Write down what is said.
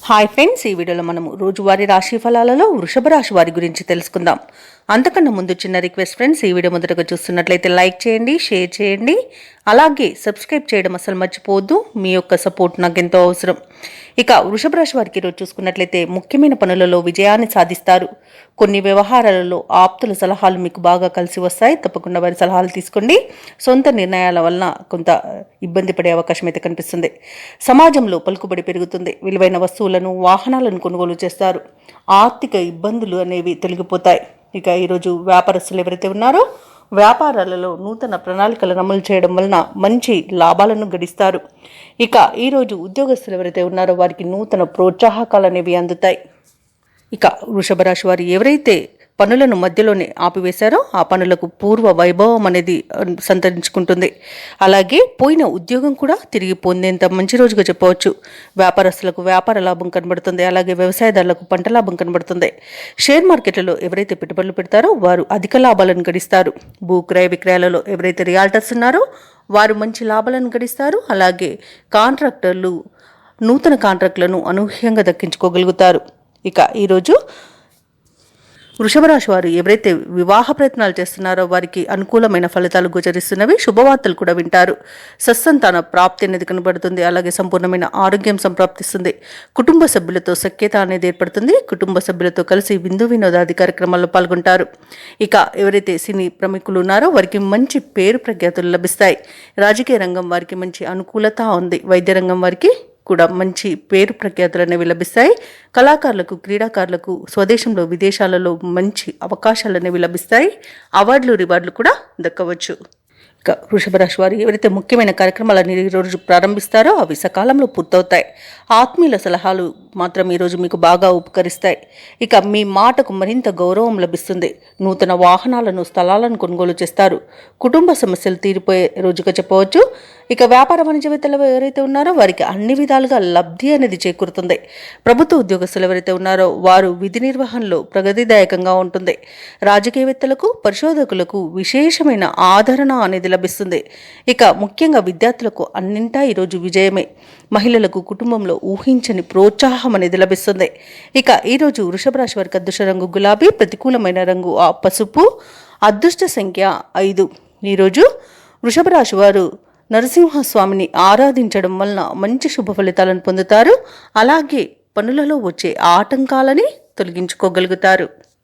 Hi friends, ఈ వీడియోలో మనము రోజువారీ రాశి ఫలాలలో వృషభ రాశి వారి గురించి తెలుసుకుందాం. అంతకన్నా ముందు చిన్న రిక్వెస్ట్ ఫ్రెండ్స్, ఈ వీడియో మొదటగా చూస్తున్నట్లయితే లైక్ చేయండి, షేర్ చేయండి, అలాగే సబ్స్క్రైబ్ చేయడం అసలు మర్చిపోవద్దు. మీ యొక్క సపోర్ట్ నాకు ఎంతో అవసరం. ఇక వృషభ రాశి వారికి ఈరోజు చూసుకున్నట్లయితే ముఖ్యమైన పనులలో విజయాన్ని సాధిస్తారు. కొన్ని వ్యవహారాలలో ఆప్తుల సలహాలు మీకు బాగా కలిసి వస్తాయి. తప్పకుండా వారి సలహాలు తీసుకోండి. సొంత నిర్ణయాల వలన కొంత ఇబ్బంది పడే అవకాశం అయితే కనిపిస్తుంది. సమాజంలో పలుకుబడి పెరుగుతుంది. విలువైన వస్తువులను, వాహనాలను కొనుగోలు చేస్తారు. ఆర్థిక ఇబ్బందులు అనేవి తొలగిపోతాయి. ఇక ఈరోజు వ్యాపారస్తులు ఎవరైతే ఉన్నారో వ్యాపారాలలో నూతన ప్రణాళికలను అమలు చేయడం వలన మంచి లాభాలను గడిస్తారు. ఇక ఈరోజు ఉద్యోగస్తులు ఎవరైతే ఉన్నారో వారికి నూతన ప్రోత్సాహకాలు అనేవి అందుతాయి. ఇక వృషభ రాశి వారు ఎవరైతే పనులను మధ్యలోనే ఆపివేశారో ఆ పనులకు పూర్వ వైభవం అనేది సంతరించుకుంటుంది. అలాగే పోయిన ఉద్యోగం కూడా తిరిగి పొందేంత మంచి రోజుగా చెప్పవచ్చు. వ్యాపారస్తులకు వ్యాపార లాభం కనబడుతుంది. అలాగే వ్యవసాయదారులకు పంట లాభం కనబడుతుంది. షేర్ మార్కెట్లలో ఎవరైతే పెట్టుబడులు పెడతారో వారు అధిక లాభాలను గడిస్తారు. భూ క్రయ విక్రయాలలో ఎవరైతే రియాల్టర్స్ ఉన్నారో వారు మంచి లాభాలను గడిస్తారు. అలాగే కాంట్రాక్టర్లు నూతన కాంట్రాక్టులను అనూహ్యంగా దక్కించుకోగలుగుతారు. ఇక ఈరోజు వృషభ రాశి వారు ఎవరైతే వివాహ ప్రయత్నాలు చేస్తున్నారో వారికి అనుకూలమైన ఫలితాలు గోచరిస్తున్నవి. శుభవార్తలు కూడా వింటారు. సత్సంతాన ప్రాప్తి అనేది కనబడుతుంది. అలాగే సంపూర్ణమైన ఆరోగ్యం సంప్రాప్తిస్తుంది. కుటుంబ సభ్యులతో సఖ్యత అనేది ఏర్పడుతుంది. కుటుంబ సభ్యులతో కలిసి విందు వినోదాది కార్యక్రమాల్లో పాల్గొంటారు. ఇక ఎవరైతే సినీ ప్రముఖులు ఉన్నారో వారికి మంచి పేరు ప్రఖ్యాతులు లభిస్తాయి. రాజకీయ రంగం వారికి మంచి అనుకూలత ఉంది. వైద్య రంగం వారికి కూడా మంచి పేరు ప్రఖ్యాతులు అనేవి లభిస్తాయి. కళాకారులకు, క్రీడాకారులకు స్వదేశంలో, విదేశాలలో మంచి అవకాశాలు అనేవి లభిస్తాయి. అవార్డులు, రివార్డులు కూడా దక్కవచ్చు. ఇక వృషభ రాశి వారు ఎవరైతే ముఖ్యమైన కార్యక్రమాలను ఈరోజు ప్రారంభిస్తారో అవి సకాలంలో పూర్తవుతాయి. ఆత్మీయుల సలహాలు మాత్రం ఈరోజు మీకు బాగా ఉపకరిస్తాయి. ఇక మీ మాటకు మరింత గౌరవం లభిస్తుంది. నూతన వాహనాలను, స్థలాలను కొనుగోలు చేస్తారు. కుటుంబ సమస్యలు తీరిపోయే రోజుగా చెప్పవచ్చు. ఇక వ్యాపార వాణిజ్యవేత్తలు ఎవరైతే ఉన్నారో వారికి అన్ని విధాలుగా లబ్ధి అనేది చేకూరుతుంది. ప్రభుత్వ ఉద్యోగస్తులు ఎవరైతే ఉన్నారో వారు విధి నిర్వహణలో ప్రగతిదాయకంగా ఉంటుంది. రాజకీయవేత్తలకు, పరిశోధకులకు విశేషమైన ఆదరణ అనేది లభిస్తుంది. ఇక ముఖ్యంగా విద్యార్థులకు అన్నింటా ఈరోజు విజయమే. మహిళలకు కుటుంబంలో ఊహించని ప్రోత్సాహం అనేది లభిస్తుంది. ఇక ఈరోజు వృషభ రాశి వారికి అదృష్ట రంగు గులాబీ, ప్రతికూలమైన రంగు పసుపు, అదృష్ట సంఖ్య 5. ఈరోజు వృషభ రాశి వారు నరసింహస్వామిని ఆరాధించడం వలన మంచి శుభ ఫలితాలను పొందుతారు. అలాగే పనులలో వచ్చే ఆటంకాలని తొలగించుకోగలుగుతారు.